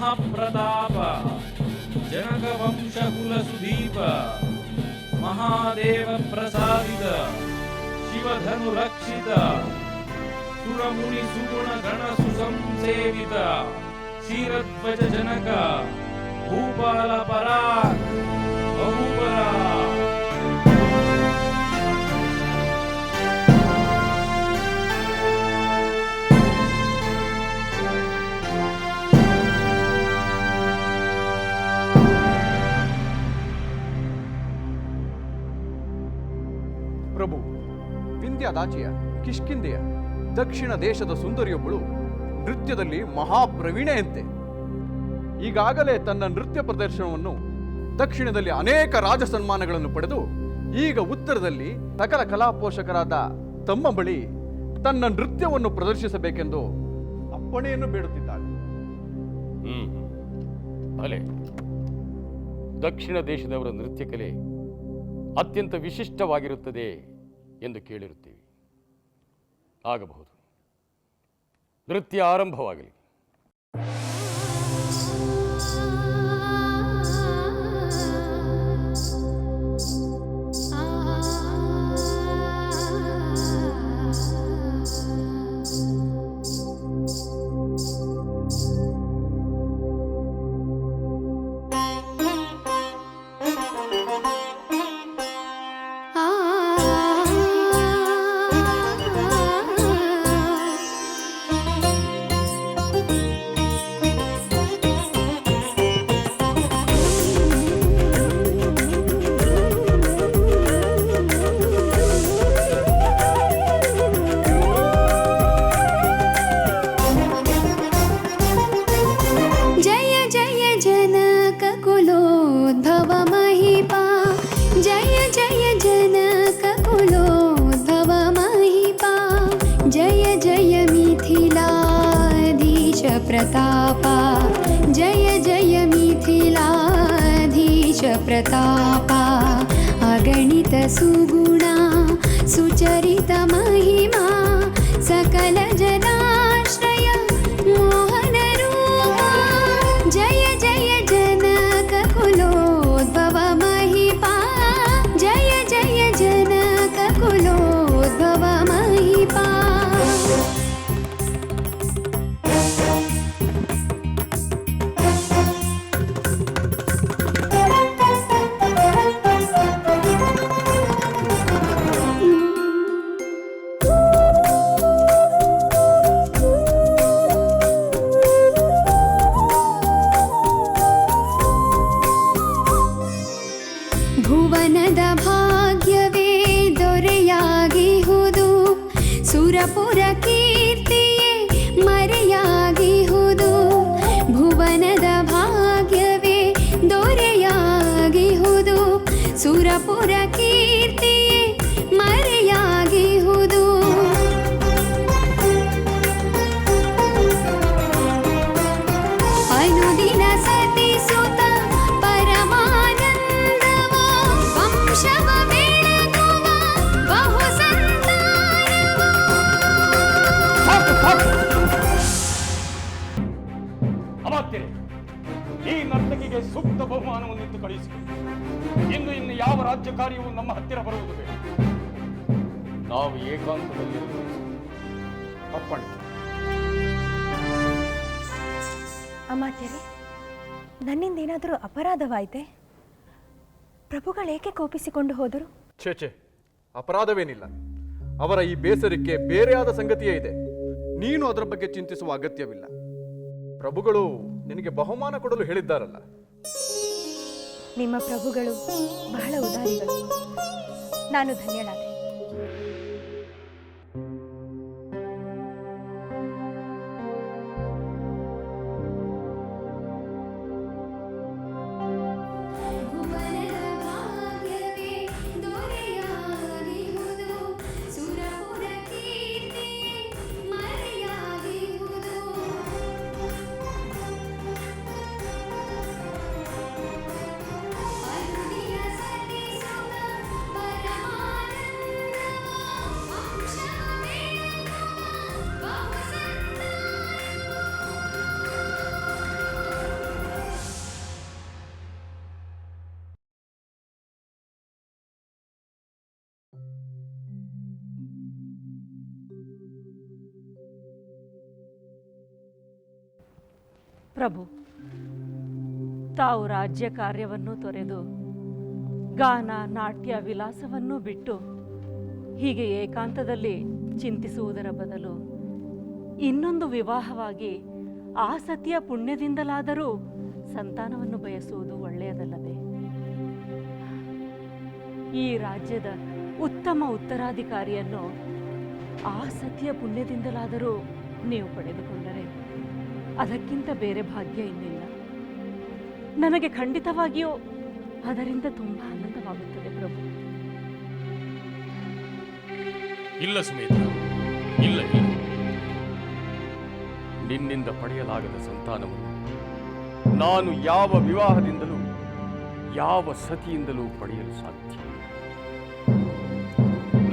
महाप्रताप जनकवंशकुलसुदीप महादेव प्रसादित शिवधनु रक्षित सुरमुनि सुगुण गण सुसंसेवित क्षीरध्वज जनक भूपाल पराग बहुबला ಪ್ರಭು, ವಿಂಧ್ಯಾದಾಚಿಯ ಕಿಷ್ಕಿಂಧೆಯ ದಕ್ಷಿಣ ದೇಶದ ಸುಂದರಿಯೊಬ್ಬಳು ನೃತ್ಯದಲ್ಲಿ ಮಹಾಪ್ರವೀಣೆಯಂತೆ. ಈಗಾಗಲೇ ತನ್ನ ನೃತ್ಯ ಪ್ರದರ್ಶನವನ್ನು ದಕ್ಷಿಣದಲ್ಲಿ ಅನೇಕ ರಾಜ ಸನ್ಮಾನಗಳನ್ನು ಪಡೆದು ಈಗ ಉತ್ತರದಲ್ಲಿ ಸಕಲ ಕಲಾಪೋಷಕರಾದ ತಮ್ಮ ಬಳಿ ತನ್ನ ನೃತ್ಯವನ್ನು ಪ್ರದರ್ಶಿಸಬೇಕೆಂದು ಅಪ್ಪಣೆಯನ್ನು ಬೇಡುತ್ತಿದ್ದಾಳೆ. ಭಲೆ, ದಕ್ಷಿಣ ದೇಶದವರ ನೃತ್ಯ ಕಲೆ ಅತ್ಯಂತ ವಿಶಿಷ್ಟವಾಗಿರುತ್ತದೆ ಎಂದು ಕೇಳಿರುತ್ತೇವೆ. ಆಗಬಹುದು, ನೃತ್ಯ ಆರಂಭವಾಗಲಿ. प्रतापा जय जय मिथिलाधीश प्रतापा अगणित सुगुणा सुचरित महिमा सकल जनाश्रय मोहन रूपा जय जय जनक कुलोद्भव महिपा जय जय जनक कुलोद्भव महिपा ಭುವನದ ಭಾಗ್ಯವೇ ದೊರೆಯಾಗಿಹುದು ಸುರಪುರ ಕೀರ್ತಿಯೇ ಮರೆಯಾಗಿಹುದು ಭುವನದ ಭಾಗ್ಯವೇ ದೊರೆಯಾಗಿಹುದು ಸುರಪುರ ಕೀರ್ತಿಯೇ ಮರೆಯಾಗಿಹುದು ಅನುದಿನ ಸತಿಸುತ್ತ ಪರಮಾನಂದವ ವಂಶವ ಬೆಳಗುವ ಬಹು ಸಂತಾನವ. ಅಮಾತ್ಯರೇ, ಈ ನರ್ತಕಿಗೆ ಸೂಕ್ತ ಬಹುಮಾನವನ್ನಿತ್ತು ಕಳುಹಿಸಿಕೊಡಿ. ಇನ್ನು ಯಾವ ರಾಜ್ಯ ಕಾರ್ಯವೂ ನಮ್ಮ ಹತ್ತಿರ ಬರುವುದು ಬೇಡ. ನಾವು ಏಕಾಂತದಲ್ಲಿ ಅಪ್ಪಣೆ. ಅಮಾತ್ಯರೇ, ನನ್ನಿಂದ ಏನಾದರೂ ಅಪರಾಧವಾಯಿತೆ? ಪ್ರಭುಗಳೇಕೆ ಕೋಪಿಸಿಕೊಂಡು ಹೋದರು? ಛೇ, ಅಪರಾಧವೇನಿಲ್ಲ. ಅವರ ಈ ಬೇಸರಕ್ಕೆ ಬೇರೆಯಾದ ಸಂಗತಿಯೇ ಇದೆ. ನೀನು ಅದರ ಬಗ್ಗೆ ಚಿಂತಿಸುವ ಅಗತ್ಯವಿಲ್ಲ. ಪ್ರಭುಗಳು ನಿನಗೆ ಬಹುಮಾನ ಕೊಡಲು ಹೇಳಿದ್ದಾರಲ್ಲ. ನಿಮ್ಮ ಪ್ರಭುಗಳು ಬಹಳ ಉದಾರಿಗಳು. ನಾನು ಧನ್ಯಳಾದೆ. ಪ್ರಭು, ತಾವು ರಾಜ್ಯ ಕಾರ್ಯವನ್ನು ತೊರೆದು ಗಾನ ನಾಟ್ಯ ವಿಲಾಸವನ್ನು ಬಿಟ್ಟು ಹೀಗೆ ಏಕಾಂತದಲ್ಲಿ ಚಿಂತಿಸುವುದರ ಬದಲು ಇನ್ನೊಂದು ವಿವಾಹವಾಗಿ ಆ ಸತಿಯ ಪುಣ್ಯದಿಂದಲಾದರೂ ಸಂತಾನವನ್ನು ಬಯಸುವುದು ಒಳ್ಳೆಯದಲ್ಲವೇ? ಈ ರಾಜ್ಯದ ಉತ್ತಮ ಉತ್ತರಾಧಿಕಾರಿಯನ್ನು ಆ ಸತಿಯ ಪುಣ್ಯದಿಂದಲಾದರೂ ನೀವು ಪಡೆದುಕೊಂಡರೆ ಅದಕ್ಕಿಂತ ಬೇರೆ ಭಾಗ್ಯ ಇನ್ನಿಲ್ಲ. ನನಗೆ ಖಂಡಿತವಾಗಿಯೂ ಅದರಿಂದ ತುಂಬ ಆನಂದವಾಗುತ್ತದೆ ಪ್ರಭು. ಇಲ್ಲ ಸುಮೇಧ, ಇಲ್ಲ ಇಲ್ಲ. ನಿನ್ನಿಂದ ಪಡೆಯಲಾಗದ ಸಂತಾನವನ್ನು ನಾನು ಯಾವ ವಿವಾಹದಿಂದಲೂ ಯಾವ ಸತಿಯಿಂದಲೂ ಪಡೆಯಲು ಸಾಧ್ಯ.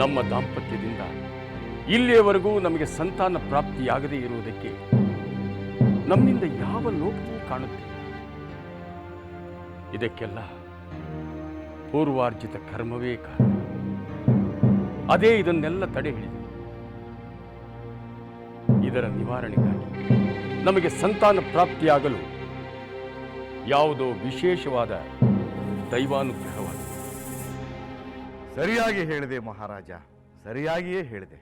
ನಮ್ಮ ದಾಂಪತ್ಯದಿಂದ ಇಲ್ಲಿಯವರೆಗೂ ನಮಗೆ ಸಂತಾನ ಪ್ರಾಪ್ತಿಯಾಗದೇ ಇರುವುದಕ್ಕೆ ನಮ್ಮಿಂದ ಯಾವ ಲೋಪವೂ ಕಾಣುತ್ತೆ. ಇದಕ್ಕೆಲ್ಲ ಪೂರ್ವಾರ್ಜಿತ ಕರ್ಮವೇ ಕಾರಣ. ಅದೇ ಇದನ್ನೆಲ್ಲ ತಡೆ ಹಿಡಿದು ಇದರ ನಿವಾರಣೆಗಾಗಿ ನಮಗೆ ಸಂತಾನ ಪ್ರಾಪ್ತಿಯಾಗಲು ಯಾವುದೋ ವಿಶೇಷವಾದ ದೈವಾನುಗ್ರಹವಾಗಿದೆ. ಸರಿಯಾಗಿ ಹೇಳಿದೆ ಮಹಾರಾಜ, ಸರಿಯಾಗಿಯೇ ಹೇಳಿದೆ.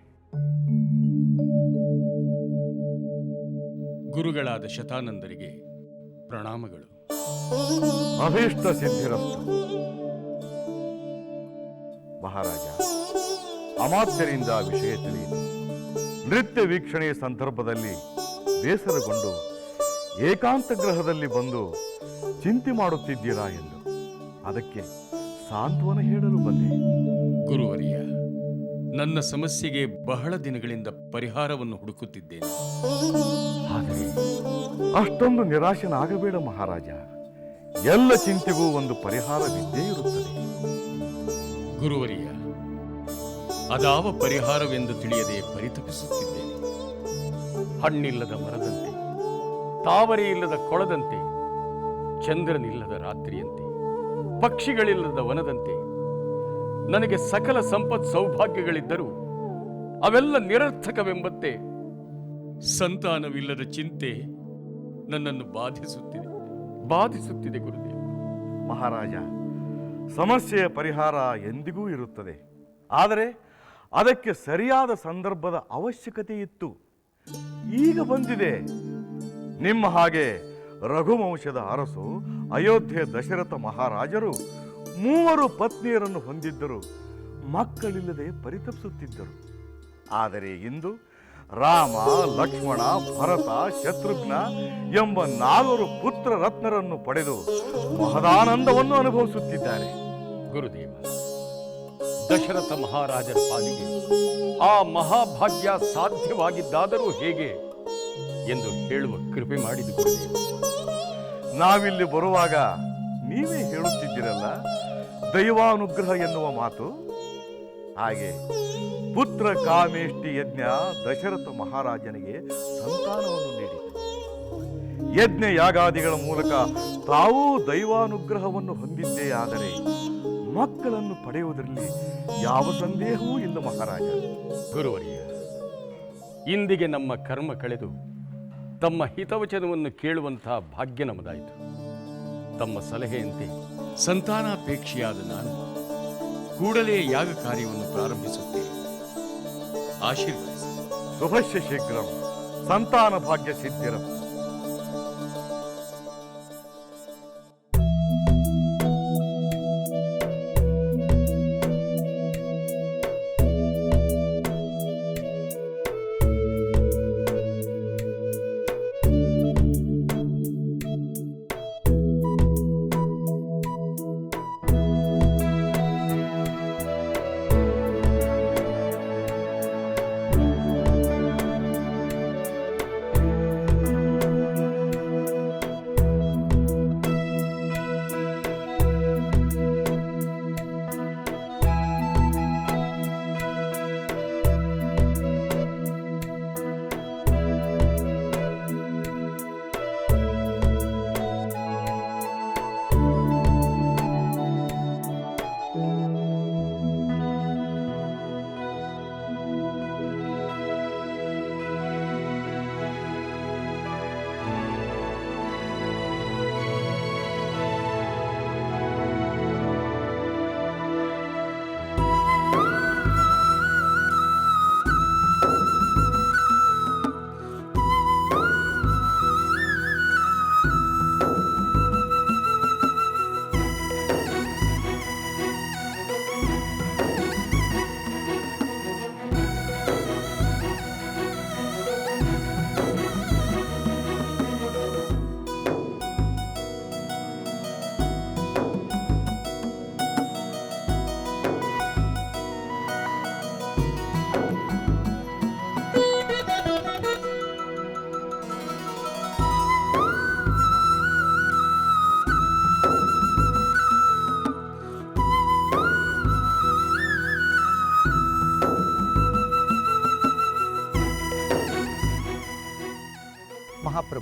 ಗುರುಗಳಾದ ಶತಾನಂದರಿಗೆ ಪ್ರಣಾಮಗಳು. ಅಭೀಷ್ಟ ಸಿದ್ಧಿರಸ್ತು. ಮಹಾರಾಜ, ಅಮಾತ್ಯರಿಂದ ವಿಷಯ ತಿಳಿಯಿತು. ನೃತ್ಯ ವೀಕ್ಷಣೆಯ ಸಂದರ್ಭದಲ್ಲಿ ಬೇಸರಗೊಂಡು ಏಕಾಂತ ಗೃಹದಲ್ಲಿ ಬಂದು ಚಿಂತೆ ಮಾಡುತ್ತಿದ್ದೀರಾ ಎಂದು ಅದಕ್ಕೆ ಸಾಂತ್ವನ ಹೇಳಲು ಬಂದೆ. ಗುರುವರಿಯ, ನನ್ನ ಸಮಸ್ಯೆಗೆ ಬಹಳ ದಿನಗಳಿಂದ ಪರಿಹಾರವನ್ನು ಹುಡುಕುತ್ತಿದ್ದೇನೆ. ಆದರೆ ಅಷ್ಟೊಂದು ನಿರಾಶನಾಗಬೇಡ ಮಹಾರಾಜ. ಎಲ್ಲ ಚಿಂತೆಗೂ ಒಂದು ಪರಿಹಾರವಿದ್ದೇ ಇರುತ್ತದೆ. ಗುರುವರಿಯ, ಅದಾವ ಪರಿಹಾರವೆಂದು ತಿಳಿಯದೆ ಪರಿತಪಿಸುತ್ತಿದ್ದೇನೆ. ಹಣ್ಣಿಲ್ಲದ ಮರದಂತೆ, ತಾವರೆ ಇಲ್ಲದ ಕೊಳದಂತೆ, ಚಂದ್ರನಿಲ್ಲದ ರಾತ್ರಿಯಂತೆ, ಪಕ್ಷಿಗಳಿಲ್ಲದ ವನದಂತೆ ನನಗೆ ಸಕಲ ಸಂಪತ್ ಸೌಭಾಗ್ಯಗಳಿದ್ದರೂ ಅವೆಲ್ಲ ನಿರರ್ಥಕವೆಂಬಂತೆ ಸಂತಾನವಿಲ್ಲದ ಚಿಂತೆ ನನ್ನನ್ನು ಬಾಧಿಸುತ್ತಿದೆ ಗುರುದೇವ. ಮಹಾರಾಜ, ಸಮಸ್ಯೆಯ ಪರಿಹಾರ ಎಂದಿಗೂ ಇರುತ್ತದೆ. ಆದರೆ ಅದಕ್ಕೆ ಸರಿಯಾದ ಸಂದರ್ಭದ ಅವಶ್ಯಕತೆ ಇತ್ತು. ಈಗ ಬಂದಿದೆ. ನಿಮ್ಮ ಹಾಗೆ ರಘುವಂಶದ ಅರಸು ಅಯೋಧ್ಯೆ ದಶರಥ ಮಹಾರಾಜರು 3 ಪತ್ನಿಯರನ್ನು ಹೊಂದಿದ್ದರು. ಮಕ್ಕಳಿಲ್ಲದೆ ಪರಿತಪಿಸುತ್ತಿದ್ದರು. ಆದರೆ ಇಂದು ರಾಮ, ಲಕ್ಷ್ಮಣ, ಭರತ, ಶತ್ರುಘ್ನ ಎಂಬ 4 ಪುತ್ರ ರತ್ನರನ್ನು ಪಡೆದು ಮಹದಾನಂದವನ್ನು ಅನುಭವಿಸುತ್ತಿದ್ದಾರೆ. ಗುರುದೇವ, ದಶರಥ ಮಹಾರಾಜರ ಪಾಲಿಗೆ ಆ ಮಹಾಭಾಗ್ಯ ಸಾಧ್ಯವಾಗಿದ್ದಾದರೂ ಹೇಗೆ ಎಂದು ಹೇಳುವ ಕೃಪೆ ಮಾಡಿದ ಗುರುದೇವ. ನಾವಿಲ್ಲಿ ಬರುವಾಗ ನೀವೇ ಹೇಳುತ್ತಿದ್ದಿರಲ್ಲ ದೈವಾನುಗ್ರಹ ಎನ್ನುವ ಮಾತು. ಹಾಗೆ ಪುತ್ರ ಕಾಮೇಷ್ಟಿ ಯಜ್ಞ ದಶರಥ ಮಹಾರಾಜನಿಗೆ ಸಂತಾನವನ್ನು ನೀಡಿತು. ಯಜ್ಞ ಯಾಗಾದಿಗಳ ಮೂಲಕ ತಾವೂ ದೈವಾನುಗ್ರಹವನ್ನು ಹೊಂದಿದ್ದೇ ಆದರೆ ಮಕ್ಕಳನ್ನು ಪಡೆಯುವುದರಲ್ಲಿ ಯಾವ ಸಂದೇಹವೂ ಇಲ್ಲ ಮಹಾರಾಜ. ಗುರುವರಿಯ, ಇಂದಿಗೆ ನಮ್ಮ ಕರ್ಮ ಕಳೆದು ತಮ್ಮ ಹಿತವಚನವನ್ನು ಕೇಳುವಂತಹ ಭಾಗ್ಯ ನಮ್ಮದಾಯಿತು. ತಮ್ಮ ಸಲಹೆಯಂತೆ ಸಂತಾನಾಪೇಕ್ಷಿಯಾದ ನಾನು ಕೂಡಲೇ ಯಾಗ ಕಾರ್ಯವನ್ನು ಪ್ರಾರಂಭಿಸುತ್ತೇನೆ. ಆಶೀರ್ವದಿಸಿ. ಶುಭಶ್ಯ ಶೀಘ್ರಂ. ಸಂತಾನ ಭಾಗ್ಯ ಸಿದ್ಧಿರಸ್ತು.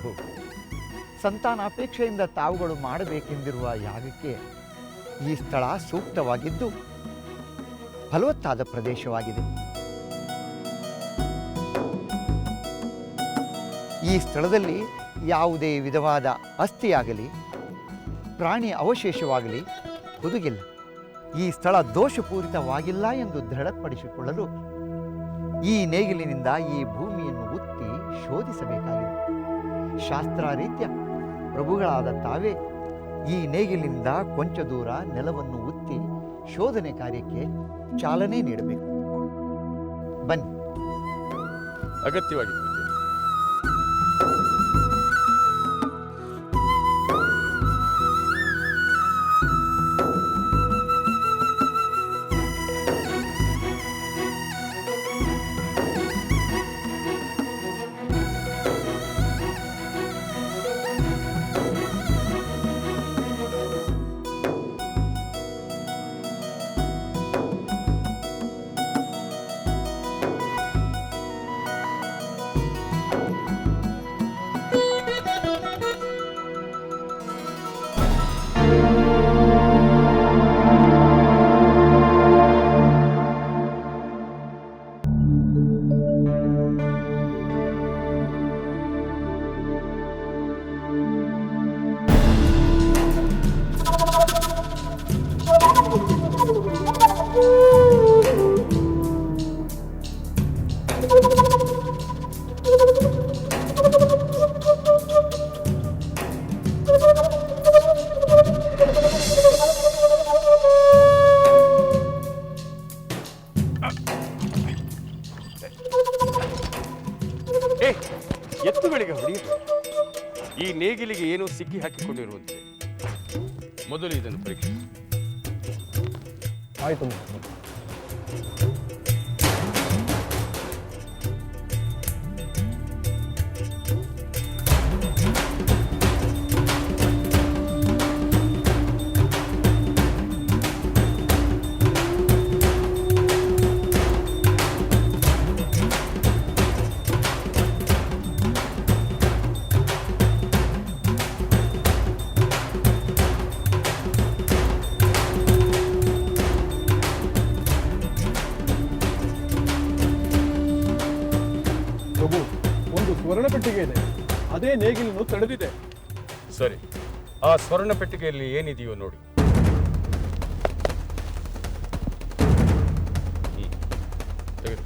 ಪ್ರಭು, ಸಂತಾನಾಪೇಕ್ಷೆಯಿಂದ ತಾವುಗಳು ಮಾಡಬೇಕೆಂದಿರುವ ಯಾಗಕ್ಕೆ ಈ ಸ್ಥಳ ಸೂಕ್ತವಾಗಿದ್ದು ಫಲವತ್ತಾದ ಪ್ರದೇಶವಾಗಿದೆ. ಈ ಸ್ಥಳದಲ್ಲಿ ಯಾವುದೇ ವಿಧವಾದ ಅಸ್ಥಿಯಾಗಲಿ ಪ್ರಾಣಿ ಅವಶೇಷವಾಗಲಿ ಹುದುಗಿಲ್ಲ. ಈ ಸ್ಥಳ ದೋಷಪೂರಿತವಾಗಿಲ್ಲ ಎಂದು ದೃಢಪಡಿಸಿಕೊಳ್ಳಲು ಈ ನೇಗಿಲಿನಿಂದ ಈ ಭೂಮಿಯನ್ನು ಉತ್ತಿ ಶೋಧಿಸಬೇಕಾಗಿದೆ. ಶಾಸ್ತ್ರಾರೀತ್ಯ ಪ್ರಭುಗಳಾದ ತಾವೇ ಈ ನೇಗಿಲಿನಿಂದ ಕೊಂಚ ದೂರ ನೆಲವನ್ನು ಉತ್ತಿ ಶೋಧನೆ ಕಾರ್ಯಕ್ಕೆ ಚಾಲನೆ ನೀಡಬೇಕು. ಬನ್ನಿ. ಅಗತ್ಯವಾಗಿ ಪೂಜ್ಯ. ಎತ್ತುಗಳಿಗೆ ಹೊಡೆಯಬೇಕು. ಈ ನೇಗಿಲಿಗೆ ಏನೋ ಸಿಕ್ಕಿ ಹಾಕಿಕೊಂಡಿರುವಂತೆ. ಮೊದಲು ಇದನ್ನು ಪರೀಕ್ಷಿಸಿ. ಆಯಿತು. ಸ್ವರ್ಣಪೆಟ್ಟಿಗೆ ಇದೆ, ಅದೇ ನೇಗಿಲನ್ನು ತಡೆದಿದೆ. ಸರಿ, ಆ ಸ್ವರ್ಣ ಪೆಟ್ಟಿಗೆಯಲ್ಲಿ ಏನಿದೆಯೋ ನೋಡಿ. ತೆಗೆದು.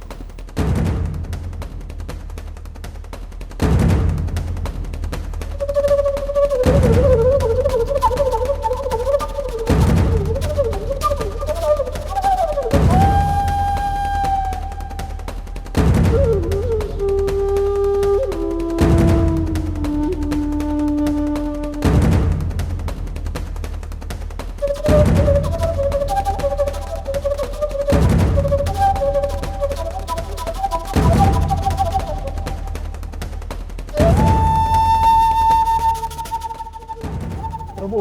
ಪ್ರಭು,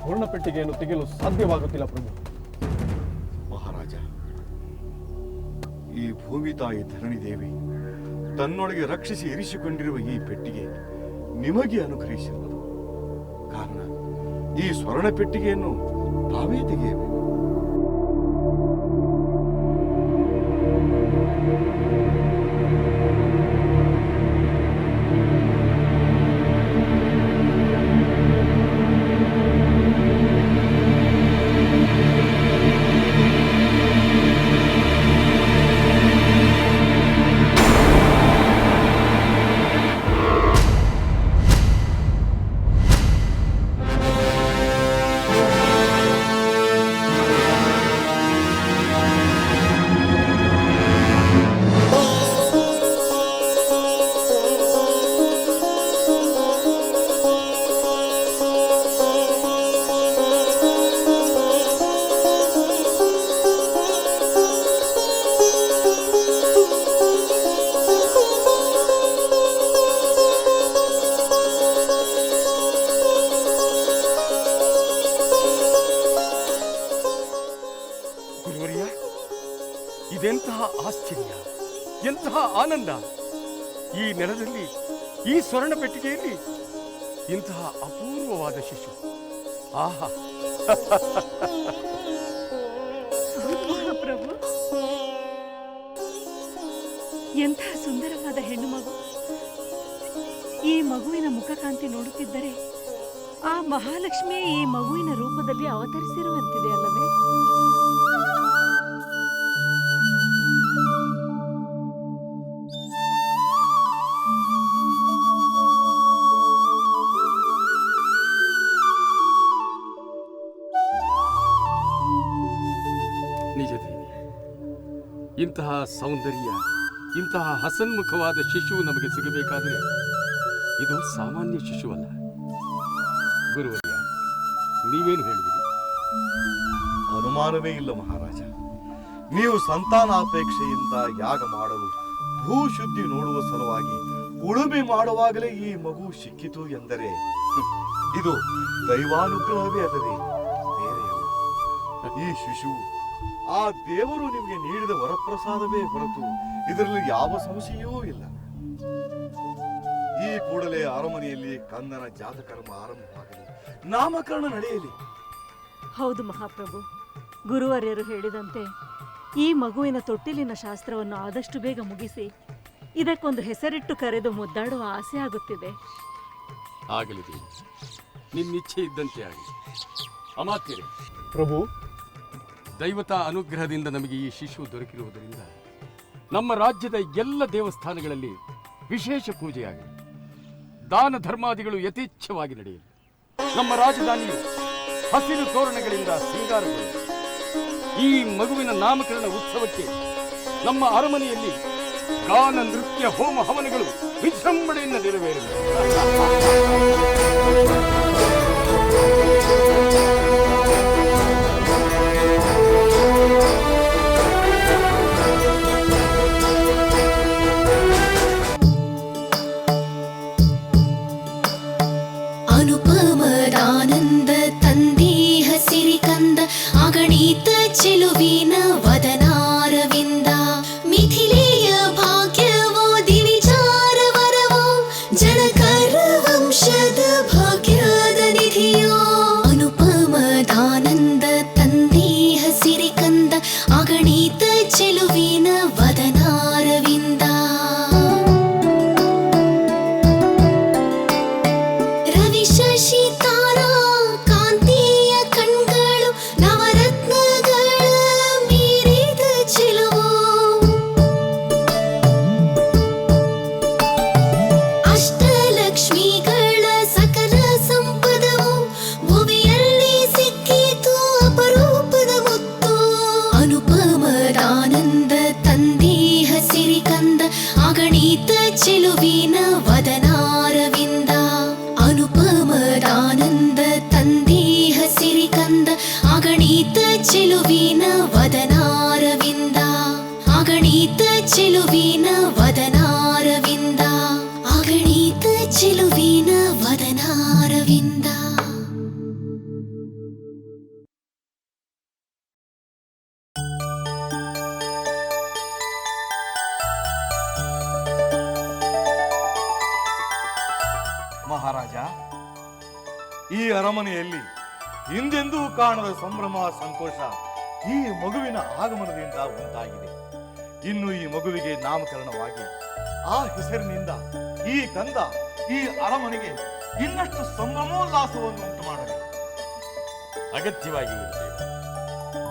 ಸ್ವರ್ಣಪೆಟ್ಟಿಗೆಯನ್ನು ತೆಗೆಯಲು ಸಾಧ್ಯವಾಗುತ್ತಿಲ್ಲ ಪ್ರಭು. ಮಹಾರಾಜ, ಈ ಭೂಮಿ ತಾಯಿ ಧರಣಿ ದೇವಿ ತನ್ನೊಳಗೆ ರಕ್ಷಿಸಿ ಇರಿಸಿಕೊಂಡಿರುವ ಈ ಪೆಟ್ಟಿಗೆ ನಿಮಗೆ ಅನುಗ್ರಹಿಸಿರುವುದು. ಕಾರಣ ಈ ಸ್ವರ್ಣ ಪೆಟ್ಟಿಗೆಯನ್ನು ತಾವೇ ತೆಗೆಯಬೇಕು. ಇದೆಂತಹ ಆಶ್ಚರ್ಯ, ಎಂತಹ ಆನಂದ! ಈ ನೆಲದಲ್ಲಿ ಈ ಸ್ವರ್ಣ ಪೆಟ್ಟಿಗೆಯಲ್ಲಿ ಇಂತಹ ಅಪೂರ್ವವಾದ ಶಿಶು. ಆಹಾ, ಮಹಾಪ್ರಭು, ಎಂಥ ಸುಂದರವಾದ ಹೆಣ್ಣು ಮಗು. ಈ ಮಗುವಿನ ಮುಖಕಾಂತಿ ನೋಡುತ್ತಿದ್ದರೆ ಆ ಮಹಾಲಕ್ಷ್ಮಿ ಈ ಮಗುವಿನ ರೂಪದಲ್ಲಿ ಅವತರಿಸಿರುವಂತಿದೆ ಅಲ್ಲವೇ? ನಿಜ ದೇವಿ, ಇಂತಹ ಸೌಂದರ್ಯ, ಇಂತಹ ಹಸನ್ಮುಖವಾದ ಶಿಶು ನಮಗೆ ಸಿಗಬೇಕಾದರೆ ಇದು ಸಾಮಾನ್ಯ ಶಿಶುವಲ್ಲ. ಗುರುವರ್ಯ, ನೀವೇನು ಹೇಳಿದಿರಿ? ಅನುಮಾನವೇ ಇಲ್ಲ ಮಹಾರಾಜ. ನೀವು ಸಂತಾನಾಪೇಕ್ಷೆಯಿಂದ ಯಾಗ ಮಾಡಲು ಭೂಶುದ್ಧಿ ನೋಡುವ ಸಲುವಾಗಿ ಉಳುಮೆ ಮಾಡುವಾಗಲೇ ಈ ಮಗು ಸಿಕ್ಕಿತು ಎಂದರೆ ಇದು ದೈವಾನುಗ್ರಹವೇ ಅಲ್ಲದೆ ಬೇರೆಯಲ್ಲ. ಈ ಶಿಶು ಆ ದೇವರು ನಿಮಗೆ ನೀಡಿದ ವರಪ್ರಸಾದವೇ ಹೊರತು ಇದರಲ್ಲಿ ಯಾವ ಸಂಶಯವೂ ಇಲ್ಲ. ಈ ಕೂಡಲೇ ಅರಮನೆಯಲ್ಲಿ ಕಂದನ ಜಾತಕರ್ಮ ಆರಂಭವಾಗಲಿ, ನಾಮಕರಣ ನಡೆಯಲಿ. ಹೌದು ಮಹಾಪ್ರಭು, ಗುರುವರ್ಯರು ಹೇಳಿದಂತೆ ಈ ಮಗುವಿನ ತೊಟ್ಟಿಲಿನ ಶಾಸ್ತ್ರವನ್ನು ಆದಷ್ಟು ಬೇಗ ಮುಗಿಸಿ ಇದಕ್ಕೊಂದು ಹೆಸರಿಟ್ಟು ಕರೆದು ಮುದ್ದಾಡುವ ಆಸೆ ಆಗುತ್ತಿದೆ. ಆಗಲಿ ದೇವಿ, ನಿನ್ನಿಚ್ಛೆ ಇದ್ದಂತೆ ಆಗಲಿ. ಅಮಾತ್ಯರೇ, ಪ್ರಭು, ದೈವತಾ ಅನುಗ್ರಹದಿಂದ ನಮಗೆ ಈ ಶಿಶು ದೊರಕಿರುವುದರಿಂದ ನಮ್ಮ ರಾಜ್ಯದ ಎಲ್ಲ ದೇವಸ್ಥಾನಗಳಲ್ಲಿ ವಿಶೇಷ ಪೂಜೆಯಾಗಲಿ, ದಾನ ಧರ್ಮಾದಿಗಳು ಯಥೇಚ್ಛವಾಗಿ ನಡೆಯಲಿ. ನಮ್ಮ ರಾಜಧಾನಿಯು ಹಸಿರು ತೋರಣಗಳಿಂದ ಸಿಂಗಾರಗೊಳ್ಳಲಿ. ಈ ಮಗುವಿನ ನಾಮಕರಣ ಉತ್ಸವಕ್ಕೆ ನಮ್ಮ ಅರಮನೆಯಲ್ಲಿ ಗಾನ, ನೃತ್ಯ, ಹೋಮ ಹವನಗಳು ವಿಜೃಂಭಣೆಯಿಂದ ನೆರವೇರಲಿ. ಅನುಪಮದಾನಂದ ತಂದೇಹ ಸಿರಿಕಂದ ಅಗಣಿತ ಚೆಲುವಿನ ವದನಾರವಿಂದ ಮಿಥಿಲೆಯ ಭಾಗ್ಯವೋ ದಿವಿಚಾರ ವರವೋ ಜನಕರ ವಂಶದ ಭಾಗ್ಯದ ನಿಧಿಯೋ. ಅನುಪಮದಾನಂದ ತಂದೇಹ ಸಿರಿಕಂದ ಅಗಣಿತ ಚೆಲುವಿನ ವದನಾರವಿಂದ ಶಶಿತಾರ ಕಾಂತಿಯ ಕಣ್ಗಳು ನವರತ್ನಗಳ ಮೀರಿದ ಚೆಲುವು. ಅಷ್ಟಲಕ್ಷ್ಮಿಗಳ ಸಕಲ ಸಂಪದವು ಭುವಿಯಲ್ಲಿ ಸಿಕ್ಕಿತು ಅಪರೂಪದ ಮುತ್ತು. ಅನುಪಮದಾನಂದ ತಂದೇಹ ಸಿರಿಕಂದ ಅಗಣಿತ ಚೆಲುವಿನ ವದನಾರವಿಂದ. ಅನುಪಮದಾನಂದ ತಂದೇಹ ಸಿರಿಕಂದ ಅಗಣಿತ ಚೆಲುವಿನ ವದನಾರವಿಂದ. ಅಗಣಿತ ಚೆಲುವಿನ ವದನಾರವಿಂದ. ಅಗಣಿತ ಚೆಲುವಿನ ವದನಾರವಿಂದ. ಮಹಾರಾಜ, ಈ ಅರಮನೆಯಲ್ಲಿ ಹಿಂದೆಂದೂ ಕಾಣದ ಸಂಭ್ರಮ, ಸಂತೋಷ ಈ ಮಗುವಿನ ಆಗಮನದಿಂದ ಉಂಟಾಗಿದೆ. ಇನ್ನು ಈ ಮಗುವಿಗೆ ನಾಮಕರಣವಾಗಿ ಆ ಹೆಸರಿನಿಂದ ಈ ಕಂದ ಈ ಅರಮನೆಗೆ ಇನ್ನಷ್ಟು ಸಂಭ್ರಮೋಲ್ಲಾಸವನ್ನು ಉಂಟು ಮಾಡಲಿ. ಅಗತ್ಯವಾಗಿ ಗುರುದೇವ,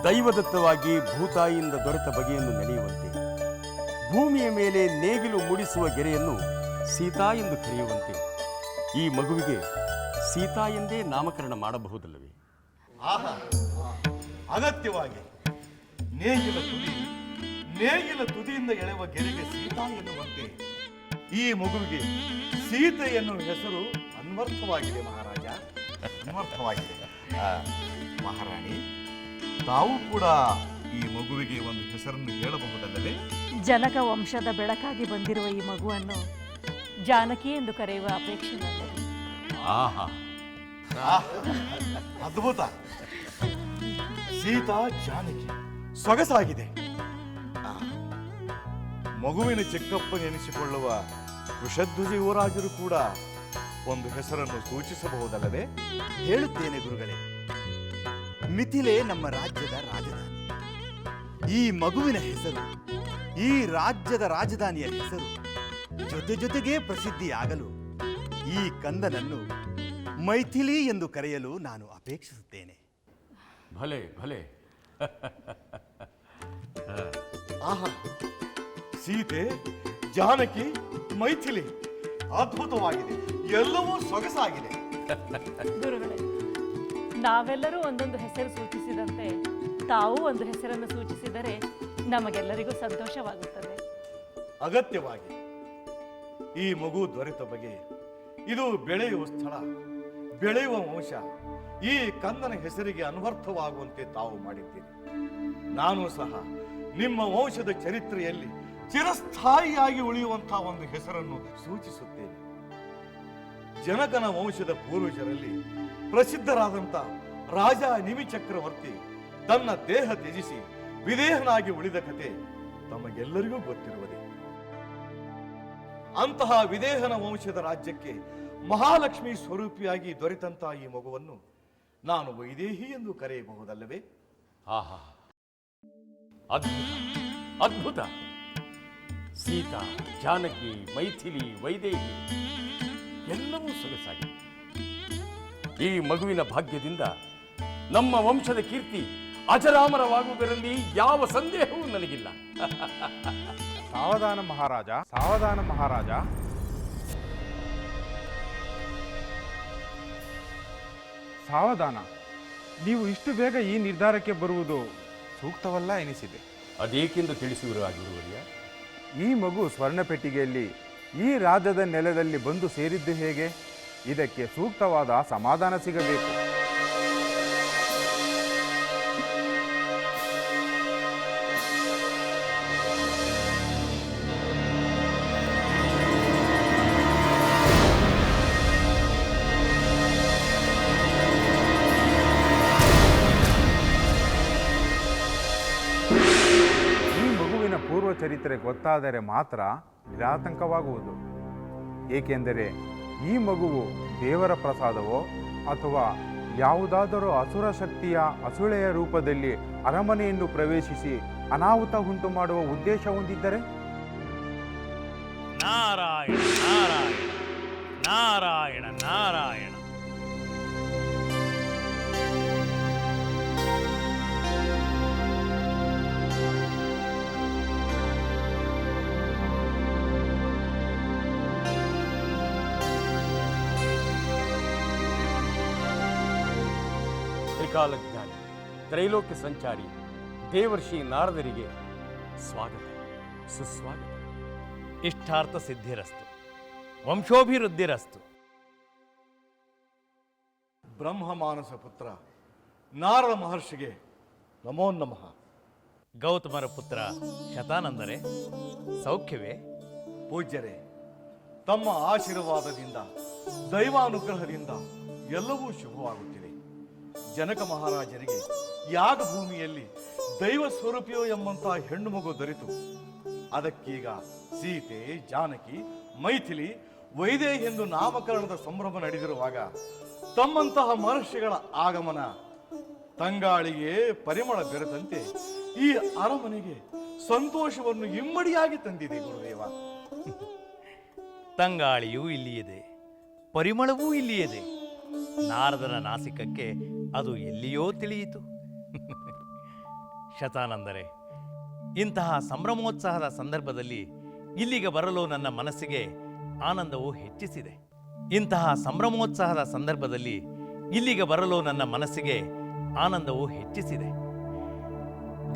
ದೈವದತ್ತವಾಗಿ ಭೂತಾಯಿಯಿಂದ ದೊರೆತ ಬಗೆಯನ್ನು ನೆನೆಯುವಂತೆ, ಭೂಮಿಯ ಮೇಲೆ ನೇಗಿಲು ಮೂಡಿಸುವ ಗೆರೆಯನ್ನು ಸೀತಾ ಎಂದು ಕರೆಯುವಂತೆ ಈ ಮಗುವಿಗೆ ಸೀತಾ ಎಂದೇ ನಾಮಕರಣ ಮಾಡಬಹುದಲ್ಲವೇ? ಆಹಾ, ಅಗತ್ಯವಾಗಿ ನೇಗಿಲ ತುದಿಯಿಂದ ಎಳೆಯುವ ಗೆರೆಗೆ ಸೀತಾ ಎನ್ನುವಂತೆ ಈ ಮಗುವಿಗೆ ಸೀತೆ ಎನ್ನುವ ಹೆಸರು ಅನ್ವರ್ಥವಾಗಿದೆ ಮಹಾರಾಜ, ಅನ್ವರ್ಥವಾಗಿದೆ. ಮಹಾರಾಣಿ, ತಾವು ಕೂಡ ಈ ಮಗುವಿಗೆ ಒಂದು ಹೆಸರನ್ನು ಹೇಳಬಹುದಲ್ಲವೇ? ಜನಕ ವಂಶದ ಬೆಳಕಾಗಿ ಬಂದಿರುವ ಈ ಮಗುವನ್ನು ಜಾನಕಿ ಎಂದು ಕರೆಯುವ ಅಪೇಕ್ಷೆ ನನ್ನದು. ಆಹಾ, ಅದ್ಭುತ. ಸೀತಾ ಜಾನಕಿ ಸೊಗಸಾಗಿದೆ. ಮಗುವಿನ ಚಿಕ್ಕಪ್ಪನೆನಿಸಿಕೊಳ್ಳುವ ಕುಶಧ್ವಜ ಯುವರಾಜರು ಕೂಡ ಒಂದು ಹೆಸರನ್ನು ಸೂಚಿಸಬಹುದಲ್ಲವೇ? ಹೇಳುತ್ತೇನೆ ಗುರುಗಳೇ. ಮಿಥಿಲೆ ನಮ್ಮ ರಾಜ್ಯದ ರಾಜಧಾನಿ. ಈ ಮಗುವಿನ ಹೆಸರು, ಈ ರಾಜ್ಯದ ರಾಜಧಾನಿಯ ಹೆಸರು ಜೊತೆ ಜೊತೆಗೇ ಪ್ರಸಿದ್ಧಿಯಾಗಲು ಈ ಕಂದನನ್ನು ಮೈಥಿಲಿ ಎಂದು ಕರೆಯಲು ನಾನು ಅಪೇಕ್ಷಿಸುತ್ತೇನೆ. ಭಲೆ ಭಲೆ. ಆಹಾ, ಸೀತೆ, ಜಾನಕಿ, ಮೈಥಿಲಿ, ಅದ್ಭುತವಾಗಿದೆ. ಎಲ್ಲವೂ ಸೊಗಸಾಗಿದೆ. ಗುರುಗಳೇ, ನಾವೆಲ್ಲರೂ ಒಂದೊಂದು ಹೆಸರು ಸೂಚಿಸಿದಂತೆ ತಾವು ಒಂದು ಹೆಸರನ್ನು ಸೂಚಿಸಿದರೆ ನಮಗೆಲ್ಲರಿಗೂ ಸಂತೋಷವಾಗುತ್ತದೆ. ಅಗತ್ಯವಾಗಿ ಈ ಮಗು ದೊರೆತ ಬಗೆ, ಇದು ಬೆಳೆಯುವ ಸ್ಥಳ, ಬೆಳೆಯುವ ವಂಶ, ಈ ಕಂದನ ಹೆಸರಿಗೆ ಅನ್ವರ್ಥವಾಗುವಂತೆ ತಾವು ಮಾಡಿದ್ದೀರಿ. ನಾನು ಸಹ ನಿಮ್ಮ ವಂಶದ ಚರಿತ್ರೆಯಲ್ಲಿ ಚಿರಸ್ಥಾಯಿಯಾಗಿ ಉಳಿಯುವಂತಹ ಒಂದು ಹೆಸರನ್ನು ಸೂಚಿಸುತ್ತೇನೆ. ಜನಕನ ವಂಶದ ಪೂರ್ವಜರಲ್ಲಿ ಪ್ರಸಿದ್ಧರಾದಂಥ ರಾಜ ನಿಮಿ ಚಕ್ರವರ್ತಿ ತನ್ನ ದೇಹ ತ್ಯಜಿಸಿ ವಿದೇಹನಾಗಿ ಉಳಿದ ಕತೆ ತಮಗೆಲ್ಲರಿಗೂ ಗೊತ್ತಿರುವುದೇ. ಅಂತಹ ವಿದೇಹನ ವಂಶದ ರಾಜ್ಯಕ್ಕೆ ಮಹಾಲಕ್ಷ್ಮಿ ಸ್ವರೂಪಿಯಾಗಿ ದೊರೆತಂತಹ ಈ ಮಗುವನ್ನು ನಾನು ವೈದೇಹಿ ಎಂದು ಕರೆಯಬಹುದಲ್ಲವೇ? ಆಹಾ, ಅದ್ಭುತ ಅದ್ಭುತ. ಸೀತಾ, ಜಾನಕಿ, ಮೈಥಿಲಿ, ವೈದೇಹಿ ಎಲ್ಲವೂ ಸೊಗಸಾಗಿದೆ. ಈ ಮಗುವಿನ ಭಾಗ್ಯದಿಂದ ನಮ್ಮ ವಂಶದ ಕೀರ್ತಿ ಅಜರಾಮರವಾಗುವುದರಲ್ಲಿ ಯಾವ ಸಂದೇಹವೂ ನನಗಿಲ್ಲ. ಸಾವಧಾನ ಮಹಾರಾಜ, ಸಾವಧಾನ ಮಹಾರಾಜ. ಸಾವಧಾನ. ನೀವು ಇಷ್ಟು ಬೇಗ ಈ ನಿರ್ಧಾರಕ್ಕೆ ಬರುವುದು ಸೂಕ್ತವಲ್ಲ ಎನಿಸಿದೆ. ಅದೇಕೆಂದು ತಿಳಿಸುವಿರಾಗಿರುವರಿಯ? ಈ ಮಗು ಸ್ವರ್ಣಪೆಟ್ಟಿಗೆಯಲ್ಲಿ ಈ ರಾಜ್ಯದ ನೆಲದಲ್ಲಿ ಬಂದು ಸೇರಿದ್ದು ಹೇಗೆ? ಇದಕ್ಕೆ ಸೂಕ್ತವಾದ ಸಮಾಧಾನ ಸಿಗಬೇಕು. ಪೂರ್ವ ಚರಿತ್ರೆ ಗೊತ್ತಾದರೆ ಮಾತ್ರ ನಿರಾತಂಕವಾಗುವುದು. ಏಕೆಂದರೆ ಈ ಮಗುವು ದೇವರ ಪ್ರಸಾದವೋ ಅಥವಾ ಯಾವುದಾದರೂ ಅಸುರ ಶಕ್ತಿಯ ಅಸುಳೆಯ ರೂಪದಲ್ಲಿ ಅರಮನೆಯನ್ನು ಪ್ರವೇಶಿಸಿ ಅನಾಹುತ ಉಂಟು ಮಾಡುವ ಉದ್ದೇಶ ಹೊಂದಿದ್ದರೆ? ನಾರಾಯಣ ನಾರಾಯಣ ನಾರಾಯಣ ನಾರಾಯಣ. ತ್ರಿಕಾಲಜ್ಞಾನಿ, ತ್ರೈಲೋಕ್ಯ ಸಂಚಾರಿ ದೇವರ್ಷಿ ನಾರದರಿಗೆ ಸ್ವಾಗತ, ಸುಸ್ವಾಗತ. ಇಷ್ಟಾರ್ಥ ಸಿದ್ಧಿರಸ್ತು, ವಂಶೋಭಿವೃದ್ಧಿರಸ್ತು. ಬ್ರಹ್ಮಮಾನಸ ಪುತ್ರ ನಾರದ ಮಹರ್ಷಿಗೆ ನಮೋ ನಮಃ. ಗೌತಮರ ಪುತ್ರ ಶತಾನಂದರೇ, ಸೌಖ್ಯವೇ? ಪೂಜ್ಯರೇ, ತಮ್ಮ ಆಶೀರ್ವಾದದಿಂದ ದೈವಾನುಗ್ರಹದಿಂದ ಎಲ್ಲವೂ ಶುಭವಾಗುತ್ತಿದೆ. ಜನಕ ಮಹಾರಾಜರಿಗೆ ಯಾಗಭೂಮಿಯಲ್ಲಿ ದೈವ ಸ್ವರೂಪಿಯೋ ಎಂಬಂತಹ ಹೆಣ್ಣು ಮಗು ದೊರೆತು ಅದಕ್ಕೀಗ ಸೀತೆ, ಜಾನಕಿ, ಮೈಥಿಲಿ, ವೈದೇಹಿ ಎಂದು ನಾಮಕರಣದ ಸಂಭ್ರಮ ನಡೆದಿರುವಾಗ ತಮ್ಮಂತಹ ಮಹರ್ಷಿಗಳ ಆಗಮನ ತಂಗಾಳಿಗೆ ಪರಿಮಳ ಬೆರೆತಂತೆ ಈ ಅರಮನೆಗೆ ಸಂತೋಷವನ್ನು ಇಮ್ಮಡಿಯಾಗಿ ತಂದಿದೆ ಗುರುದೇವ. ತಂಗಾಳಿಯೂ ಇಲ್ಲಿಯದೆ, ಪರಿಮಳವೂ ಇಲ್ಲಿಯದೆ. ನಾರದನ ನಾಸಿಕಕ್ಕೆ ಅದು ಎಲ್ಲಿಯೋ ತಿಳಿಯಿತು. ಶತಾನಂದರೆ, ಇಂತಹ ಸಂಭ್ರಮೋತ್ಸಾಹದ ಸಂದರ್ಭದಲ್ಲಿ ಇಲ್ಲಿಗೆ ಬರಲು ನನ್ನ ಮನಸ್ಸಿಗೆ ಆನಂದವು ಹೆಚ್ಚಿಸಿದೆ. ಇಂತಹ ಸಂಭ್ರಮೋತ್ಸಾಹದ ಸಂದರ್ಭದಲ್ಲಿ ಇಲ್ಲಿಗೆ ಬರಲು ನನ್ನ ಮನಸ್ಸಿಗೆ ಆನಂದವು ಹೆಚ್ಚಿಸಿದೆ.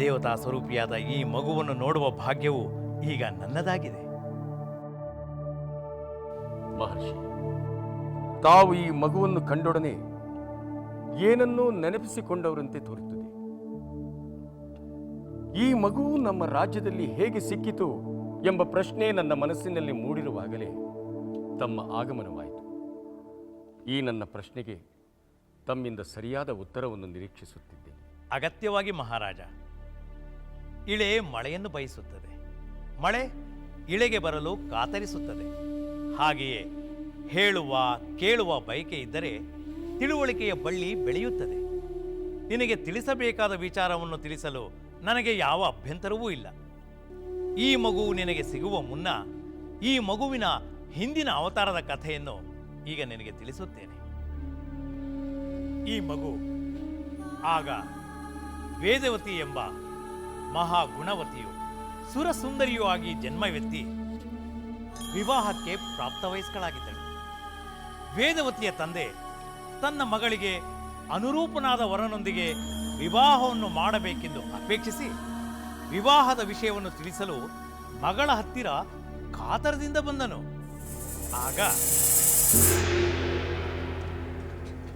ದೇವತಾ ಸ್ವರೂಪಿಯಾದ ಈ ಮಗುವನ್ನು ನೋಡುವ ಭಾಗ್ಯವು ಈಗ ನನ್ನದಾಗಿದೆ. ಮಹರ್ಷಿ, ತಾವು ಈ ಮಗುವನ್ನು ಕಂಡೊಡನೆ ಏನನ್ನೂ ನೆನಪಿಸಿಕೊಂಡವರಂತೆ ತೋರುತ್ತದೆ. ಈ ಮಗುವು ನಮ್ಮ ರಾಜ್ಯದಲ್ಲಿ ಹೇಗೆ ಸಿಕ್ಕಿತು ಎಂಬ ಪ್ರಶ್ನೆ ನನ್ನ ಮನಸ್ಸಿನಲ್ಲಿ ಮೂಡಿರುವಾಗಲೇ ತಮ್ಮ ಆಗಮನವಾಯಿತು. ಈ ನನ್ನ ಪ್ರಶ್ನೆಗೆ ತಮ್ಮಿಂದ ಸರಿಯಾದ ಉತ್ತರವನ್ನು ನಿರೀಕ್ಷಿಸುತ್ತಿದ್ದೇನೆ. ಅಗತ್ಯವಾಗಿ ಮಹಾರಾಜ. ಇಳೆ ಮಳೆಯನ್ನು ಬಯಸುತ್ತದೆ, ಮಳೆ ಇಳೆಗೆ ಬರಲು ಕಾತರಿಸುತ್ತದೆ. ಹಾಗೆಯೇ ಹೇಳುವ ಕೇಳುವ ಬಯಕೆ ಇದ್ದರೆ ತಿಳುವಳಿಕೆಯ ಬಳ್ಳಿ ಬೆಳೆಯುತ್ತದೆ. ನಿನಗೆ ತಿಳಿಸಬೇಕಾದ ವಿಚಾರವನ್ನು ತಿಳಿಸಲು ನನಗೆ ಯಾವ ಅಭ್ಯಂತರವೂ ಇಲ್ಲ. ಈ ಮಗು ನಿನಗೆ ಸಿಗುವ ಮುನ್ನ ಈ ಮಗುವಿನ ಹಿಂದಿನ ಅವತಾರದ ಕಥೆಯನ್ನು ಈಗ ನಿನಗೆ ತಿಳಿಸುತ್ತೇನೆ. ಈ ಮಗು ಆಗ ವೇದವತಿ ಎಂಬ ಮಹಾಗುಣವತಿಯು ಸುರಸುಂದರಿಯೂ ಆಗಿ ಜನ್ಮವೆತ್ತಿ ವಿವಾಹಕ್ಕೆ ಪ್ರಾಪ್ತವಯಸ್ಕಳಾಗಿದ್ದಳು. ವೇದವತಿಯ ತಂದೆ ತನ್ನ ಮಗಳಿಗೆ ಅನುರೂಪನಾದ ವರನೊಂದಿಗೆ ವಿವಾಹವನ್ನು ಮಾಡಬೇಕೆಂದು ಅಪೇಕ್ಷಿಸಿ ವಿವಾಹದ ವಿಷಯವನ್ನು ತಿಳಿಸಲು ಮಗಳ ಹತ್ತಿರ ಕಾತರದಿಂದ ಬಂದನು. ಆಗ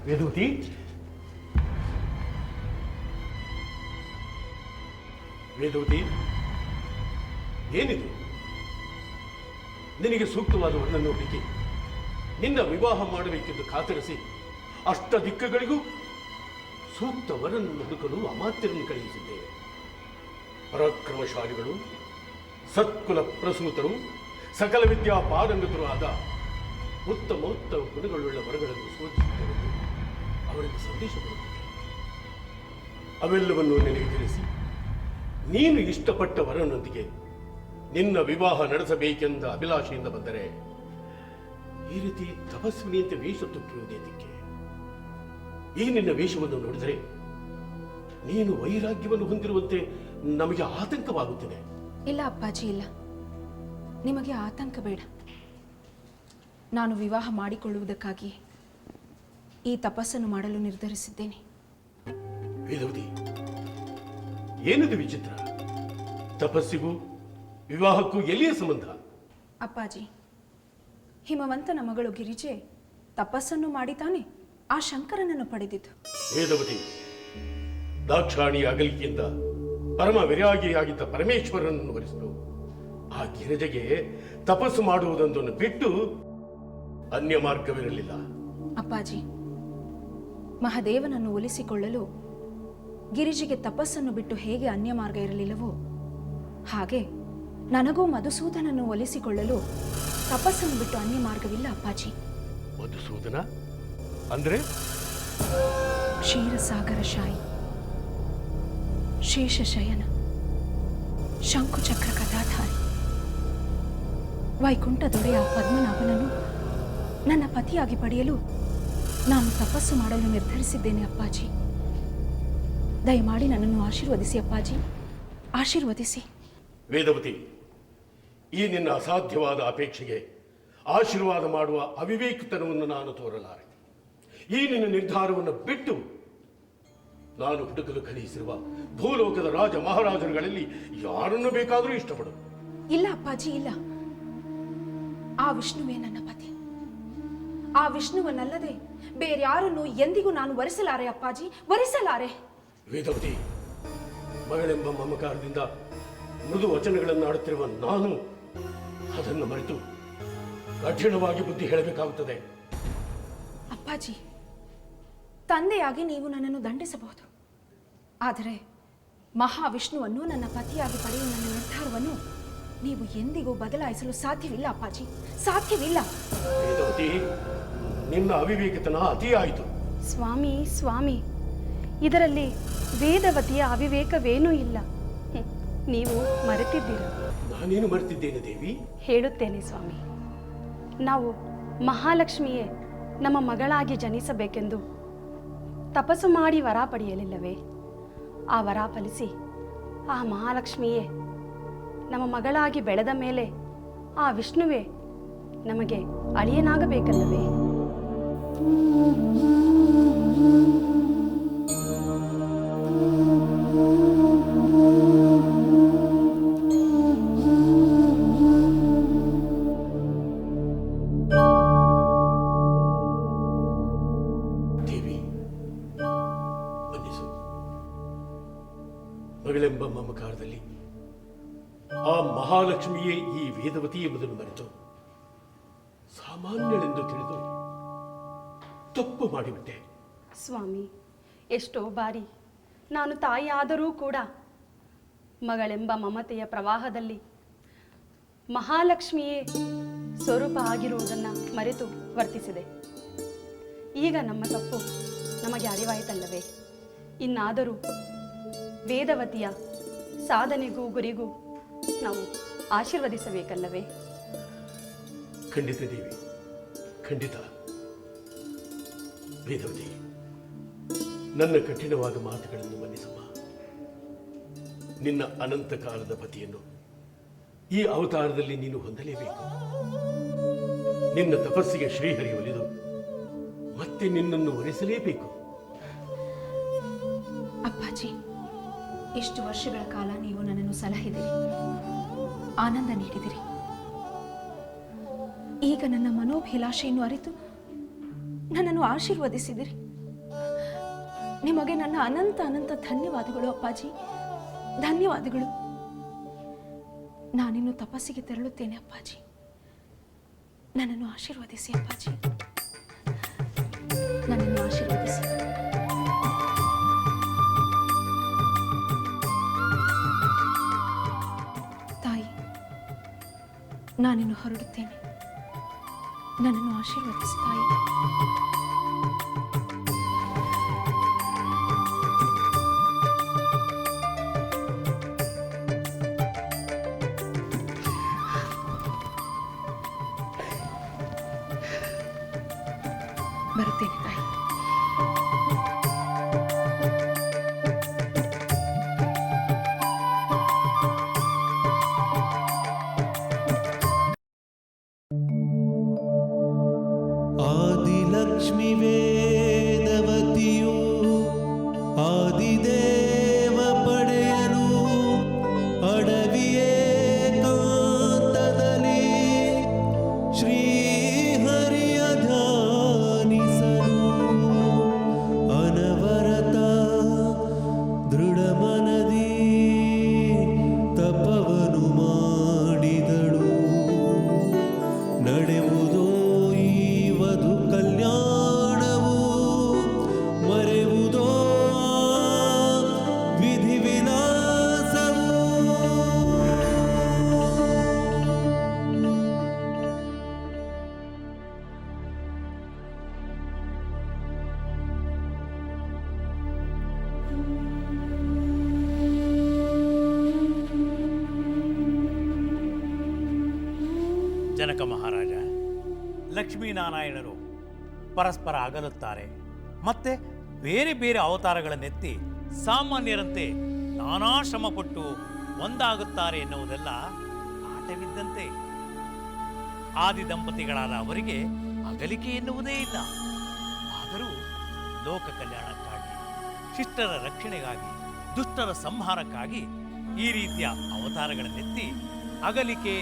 ವೇದವತಿ, ವೇದವತಿ, ಏನಿದು? ನಿನಗೆ ಸೂಕ್ತವಾದ ವರನನ್ನು ಹುಡುಕಿ ನಿನ್ನ ವಿವಾಹ ಮಾಡಬೇಕೆಂದು ಖಾತರಿಸಿ ಅಷ್ಟ ದಿಕ್ಕುಗಳಿಗೂ ಸೂಕ್ತ ವರನನ್ನು ಹುಡುಕಲು ಅಮಾತ್ಯರನ್ನು ಕಳುಹಿಸಿದ್ದೇವೆ. ಪರಾಕ್ರಮಶಾಲಿಗಳು, ಸತ್ಕುಲ ಪ್ರಸೂತರು, ಸಕಲ ವಿದ್ಯಾ ಪಾರಂಗತರು ಆದ ಉತ್ತಮೋತ್ತಮ ಗುಣಗಳುಳ್ಳ ವರಗಳನ್ನು ಶೋಧಿಸುತ್ತೇವೆಂದು ಅವರಿಗೆ ಸಂದೇಶ ಬರುತ್ತದೆ. ಅವೆಲ್ಲವನ್ನು ನಿನಗೆ ತಿಳಿಸಿ ನೀನು ಇಷ್ಟಪಟ್ಟ ವರನೊಂದಿಗೆ ನಿನ್ನ ವಿವಾಹ ನಡೆಸಬೇಕೆಂದ ಅಭಿಲಾಷೆಯಿಂದ ಬಂದರೆ ಈ ರೀತಿ ತಪಸ್ವಿನಿಯಂತೆ ವೇಷ ತೊಟ್ಟಿರುವುದೇತಕ್ಕೆ? ಈ ನಿನ್ನ ವೇಷವನ್ನು ನೋಡಿದರೆ ನೀನು ವೈರಾಗ್ಯವನ್ನು ಹೊಂದಿರುವಂತೆ ನಮಗೆ ಆತಂಕವಾಗುತ್ತಿದೆ. ಇಲ್ಲ ಅಪ್ಪಾಜಿ, ಇಲ್ಲ. ನಿಮಗೆ ಆತಂಕ ಬೇಡ. ನಾನು ವಿವಾಹ ಮಾಡಿಕೊಳ್ಳುವುದಕ್ಕಾಗಿ ಈ ತಪಸ್ಸನ್ನು ಮಾಡಲು ನಿರ್ಧರಿಸಿದ್ದೇನೆ. ವೇದವತಿ, ಏನಿದು ವಿಚಿತ್ರ? ತಪಸ್ಸಿಗೂ ವಿವಾಹಕ್ಕೂ ಎಲ್ಲಿಯ ಸಂಬಂಧ? ಅಪ್ಪಾಜಿ, ಹಿಮವಂತನ ಮಗಳು ಗಿರಿಜೆ ತಪಸ್ಸನ್ನು ಮಾಡಿ ತಾನೆ ಆ ಶಂಕರನನ್ನು ಪಡೆದಿದ್ದು. ವೇದವತಿ, ದಾಕ್ಷಾಣಿ ಅಗಲಿಕೆಯಿಂದ ಪರಮ ವಿರಾಗಿಯಾಗಿದ್ದ ಪರಮೇಶ್ವರನನ್ನು ವರಿಸಲು ಆ ಗಿರಿಜೆಗೆ ತಪಸ್ಸು ಮಾಡುವುದೊಂದನ್ನು ಬಿಟ್ಟು ಅನ್ಯ ಮಾರ್ಗವಿರಲಿಲ್ಲ. ಅಪ್ಪಾಜಿ, ಮಹಾದೇವನನ್ನು ಒಲಿಸಿಕೊಳ್ಳಲು ಗಿರಿಜಿಗೆ ತಪಸ್ಸನ್ನು ಬಿಟ್ಟು ಹೇಗೆ ಅನ್ಯ ಮಾರ್ಗ ಇರಲಿಲ್ಲವೋ ಹಾಗೆ ನನಗೂ ಮಧುಸೂದನನ್ನು ಒಲಿಸಿಕೊಳ್ಳಲು ತಪಸ್ಸನ್ನು ಬಿಟ್ಟು ಅನ್ಯ ಮಾರ್ಗವಿಲ್ಲ ಅಪ್ಪಾಜಿ. ಮಧುಸೂದನ ಅಂದ್ರೆ? ಕ್ಷೀರಸಾಗರ ಶಾಯಿ, ಶೇಷಶಯನ, ಶಂಕುಚಕ್ರ ಕಥಾಧಾರಿ, ವೈಕುಂಠ ದೊರೆಯ ಪದ್ಮನಾಭನನ್ನು ನನ್ನ ಪತಿಯಾಗಿ ಪಡೆಯಲು ನಾನು ತಪಸ್ಸು ಮಾಡಲು ನಿರ್ಧರಿಸಿದ್ದೇನೆ ಅಪ್ಪಾಜಿ. ದಯಮಾಡಿ ನನ್ನನ್ನು ಆಶೀರ್ವದಿಸಿ ಅಪ್ಪಾಜಿ, ಆಶೀರ್ವದಿಸಿ. ವೇದವತಿ, ಈ ನಿನ್ನ ಅಸಾಧ್ಯವಾದ ಅಪೇಕ್ಷೆಗೆ ಆಶೀರ್ವಾದ ಮಾಡುವ ಅವಿವೇಕತನವನ್ನು ನಾನು ತೋರಲಾರೆ. ಈ ನಿನ್ನ ನಿರ್ಧಾರವನ್ನು ಬಿಟ್ಟು ನಾನು ಹುಡುಕಲು ಕಳುಹಿಸಿರುವ ಭೂಲೋಕದ ರಾಜ ಮಹಾರಾಜರುಗಳಲ್ಲಿ ಯಾರನ್ನು ಬೇಕಾದರೂ ಇಷ್ಟಪಡು. ಇಲ್ಲ ಅಪ್ಪಾಜಿ, ಇಲ್ಲ. ಆ ವಿಷ್ಣುವೇ ನನ್ನ ಪತಿ. ಆ ವಿಷ್ಣುವನ್ನಲ್ಲದೆ ಬೇರ್ಯಾರನ್ನು ಎಂದಿಗೂ ನಾನು ವರಿಸಲಾರೆ ಅಪ್ಪಾಜಿ, ವರಿಸಲಾರೆ. ವೇದವತಿ, ಮಗಳೆಂಬ ಮಮಕಾರದಿಂದ ಮೃದು ವಚನಗಳನ್ನು ಆಡುತ್ತಿರುವ ನಾನು ಅದನ್ನು ಮರೆತು ಕಠಿಣವಾಗಿ ಬುದ್ಧಿ ಹೇಳಬೇಕಾಗುತ್ತದೆ. ಅಪ್ಪಾಜಿ, ತಂದೆಯಾಗಿ ನೀವು ನನ್ನನ್ನು ದಂಡಿಸಬಹುದು, ಆದರೆ ಮಹಾವಿಷ್ಣುವನ್ನು ನನ್ನ ಪತಿಯಾಗಿ ಪಡೆಯುವ ನನ್ನ ನಿರ್ಧಾರವನ್ನು ನೀವು ಎಂದಿಗೂ ಬದಲಾಯಿಸಲು ಸಾಧ್ಯವಿಲ್ಲ ಅಪ್ಪಾಜಿ, ಸಾಧ್ಯವಿಲ್ಲ. ವೇದವತಿ, ನಿನ್ನ ಅವಿವೇಕತನ ಅತಿಯಾಯಿತು. ಸ್ವಾಮಿ, ಸ್ವಾಮಿ, ಇದರಲ್ಲಿ ವೇದವತಿಯ ಅವಿವೇಕವೇನೂ ಇಲ್ಲ. ನೀವು ಮರೆತಿದ್ದೀರ. ನಾನೇನು ಮರೆತಿದ್ದೇನೆ ದೇವಿ? ಹೇಳುತ್ತೇನೆ ಸ್ವಾಮಿ. ನಾವು ಮಹಾಲಕ್ಷ್ಮಿಯೇ ನಮ್ಮ ಮಗಳಾಗಿ ಜನಿಸಬೇಕೆಂದು ತಪಸ್ಸು ಮಾಡಿ ವರ ಪಡೆಯಲಿಲ್ಲವೇ? ಆ ವರ ಫಲಿಸಿ ಆ ಮಹಾಲಕ್ಷ್ಮಿಯೇ ನಮ್ಮ ಮಗಳಾಗಿ ಬೆಳೆದ ಮೇಲೆ ಆ ವಿಷ್ಣುವೇ ನಮಗೆ ಅಳಿಯನಾಗಬೇಕಲ್ಲವೇ? ಮಗಳೆಂಬ ಮಮಕಾರದಲ್ಲಿ ಆ ಮಹಾಲಕ್ಷ್ಮಿಯೇ ಈ ವೇದವತಿ ಎಂಬುದನ್ನು ಮರೆತು ಸಾಮಾನ್ಯಳೆಂದು ತಿಳಿದು ತಪ್ಪು ಮಾಡಿಬಿಟ್ಟೆ. ಸ್ವಾಮಿ, ಎಷ್ಟೋ ಬಾರಿ ನಾನು ತಾಯಿಯಾದರೂ ಕೂಡ ಮಗಳೆಂಬ ಮಮತೆಯ ಪ್ರವಾಹದಲ್ಲಿ ಮಹಾಲಕ್ಷ್ಮಿಯೇ ಸ್ವರೂಪ ಆಗಿರುವುದನ್ನು ಮರೆತು ವರ್ತಿಸಿದೆ. ಈಗ ನಮ್ಮ ತಪ್ಪು ನಮಗೆ ಅರಿವಾಯಿತಲ್ಲವೇ? ಇನ್ನಾದರೂ ವೇದವತಿಯ ಸಾಧನೆಗೂ ಗುರಿಗೂ ನಾವು ಆಶೀರ್ವದಿಸಬೇಕಲ್ಲವೇ? ಖಂಡಿತ ದೇವಿ, ಖಂಡಿತ. ವೇದವತಿ, ನನ್ನ ಕಠಿಣವಾದ ಮಾತುಗಳನ್ನು ಮನ್ನಿಸಮ್ಮ. ನಿನ್ನ ಅನಂತ ಕಾಲದ ಪತಿಯನ್ನು ಈ ಅವತಾರದಲ್ಲಿ ನೀನು ಹೊಂದಲೇಬೇಕು. ನಿನ್ನ ತಪಸ್ಸಿಗೆ ಶ್ರೀಹರಿ ಒಲಿದು ಮತ್ತೆ ನಿನ್ನನ್ನು ವರಿಸಲೇಬೇಕು. ಅಪ್ಪಾಜಿ, ಇಷ್ಟು ವರ್ಷಗಳ ಕಾಲ ನೀವು ನನ್ನನ್ನು ಸಲಹಿದಿರಿ, ಆನಂದ ನೀಡಿದಿರಿ. ಈಗ ನನ್ನ ಮನೋಭಿಲಾಷೆಯನ್ನು ಅರಿತು ನನ್ನನ್ನು ಆಶೀರ್ವದಿಸಿದಿರಿ. ನಿಮಗೆ ನನ್ನ ಅನಂತ ಅನಂತ ಧನ್ಯವಾದಗಳು ಅಪ್ಪಾಜಿ, ಧನ್ಯವಾದಗಳು. ನಾನಿನ್ನು ತಪಸ್ಸಿಗೆ ತೆರಳುತ್ತೇನೆ ಅಪ್ಪಾಜಿ. ನನ್ನನ್ನು ಆಶೀರ್ವದಿಸಿ ಅಪ್ಪಾಜಿ, ನನ್ನನ್ನು ಆಶೀರ್ವದಿಸಿ. ತಾಯಿ, ನಾನಿನ್ನು ಹೊರಡುತ್ತೇನೆ. ನನ್ನನ್ನು ಆಶೀರ್ವದಿಸಿ ತಾಯಿ. ಬರುತ್ತೇನೆ ತಾಯಿ. ಆದಿಲಕ್ಷ್ಮಿ ವೇದವತಿಯು ಆದಿದೇವ ಪಡೆಯಲು ಅಡವಿಯೇ ಕಾಂತದಲ್ಲಿ ಶ್ರೀಹರಿಯ ಧ್ಯಾನಿಸಲು ಅನವರತ ದೃಢ ಮನದಿ ತಪವನು ಮಾಡಿದಳು. ನಡೆಯುವುದೋ ಈ ವಧು ಕಲ್ಯಾಣವು, ಮರೆಯುವುದೋ ವಿಧಿ ವಿಲಾಸವು. ಜನಕ ಮಹಾರಾಜ, ಲಕ್ಷ್ಮೀನಾರಾಯಣರು ಪರಸ್ಪರ ಅಗಲುತ್ತಾರೆ, ಮತ್ತೆ ಬೇರೆ ಬೇರೆ ಅವತಾರಗಳನ್ನೆತ್ತಿ ಸಾಮಾನ್ಯರಂತೆ ನಾನಾ ಶ್ರಮಪಟ್ಟು ಒಂದಾಗುತ್ತಾರೆ ಎನ್ನುವುದೆಲ್ಲ ಆಟವಿದ್ದಂತೆ. ಆದಿ ದಂಪತಿಗಳಾದ ಅವರಿಗೆ ಅಗಲಿಕೆ ಎನ್ನುವುದೇ ಇಲ್ಲ. ಆದರೂ ಲೋಕ ಕಲ್ಯಾಣಕ್ಕಾಗಿ, ಶಿಷ್ಟರ ರಕ್ಷಣೆಗಾಗಿ, ದುಷ್ಟರ ಸಂಹಾರಕ್ಕಾಗಿ ಈ ರೀತಿಯ ಅವತಾರಗಳನ್ನೆತ್ತಿ ಅಗಲಿಕೆ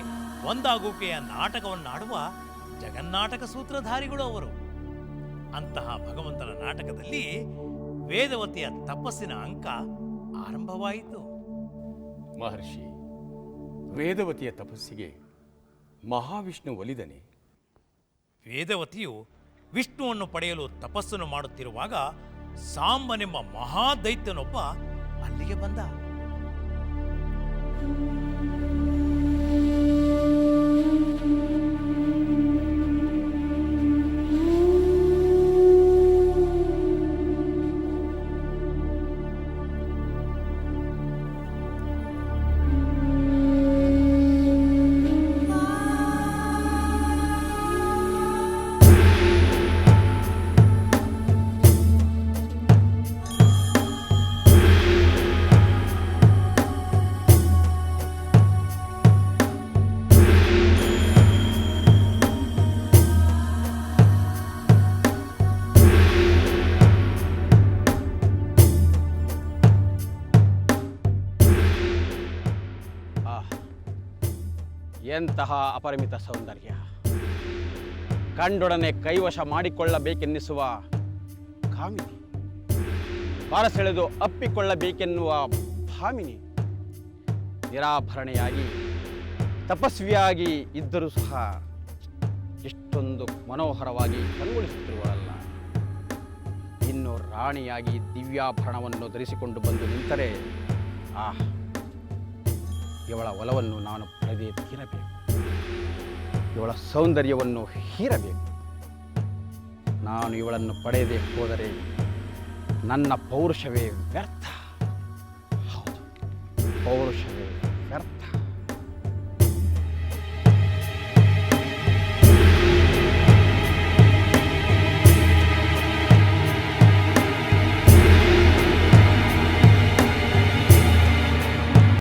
ಒಂದಾಗುವಿಕೆಯ ನಾಟಕವನ್ನಾಡುವ ಜಗನ್ನಾಟಕ ಸೂತ್ರಧಾರಿಗಳು ಅವರು. ಅಂತಹ ಭಗವಂತನ ನಾಟಕದಲ್ಲಿ ವೇದವತಿಯ ತಪಸ್ಸಿನ ಅಂಕ ಆರಂಭವಾಯಿತು. ಮಹರ್ಷಿ, ವೇದವತಿಯ ತಪಸ್ಸಿಗೆ ಮಹಾವಿಷ್ಣು ಒಲಿದನೆ? ವೇದವತಿಯು ವಿಷ್ಣುವನ್ನು ಪಡೆಯಲು ತಪಸ್ಸನ್ನು ಮಾಡುತ್ತಿರುವಾಗ ಸಾಂಬನೆಂಬ ಮಹಾದೈತ್ಯನೊಬ್ಬ ಅಲ್ಲಿಗೆ ಬಂದ. ಎಂತಹ ಅಪರಿಮಿತ ಸೌಂದರ್ಯ! ಕಂಡೊಡನೆ ಕೈವಶ ಮಾಡಿಕೊಳ್ಳಬೇಕೆನ್ನಿಸುವ ಕಾಮಿನಿ, ಬಾರಸೆಳೆದು ಅಪ್ಪಿಕೊಳ್ಳಬೇಕೆನ್ನುವ ಭಾಮಿನಿ, ನಿರಾಭರಣೆಯಾಗಿ ತಪಸ್ವಿಯಾಗಿ ಇದ್ದರೂ ಸಹ ಎಷ್ಟೊಂದು ಮನೋಹರವಾಗಿ ಕಣ್ಗೊಳಿಸುತ್ತಿರುವಳಲ್ಲ. ಇನ್ನು ರಾಣಿಯಾಗಿ ದಿವ್ಯಾಭರಣವನ್ನು ಧರಿಸಿಕೊಂಡು ಬಂದು ನಿಂತರೆ ಇವಳ ಒಲವನ್ನು ನಾನು ಪಡೆದೇ ತೀರಬೇಕು. ಇವಳ ಸೌಂದರ್ಯವನ್ನು ಹೀರಬೇಕು. ನಾನು ಇವಳನ್ನು ಪಡೆಯದೆ ಹೋದರೆ ನನ್ನ ಪೌರುಷವೇ ವ್ಯರ್ಥ. ಹೌದು, ಪೌರುಷವೇ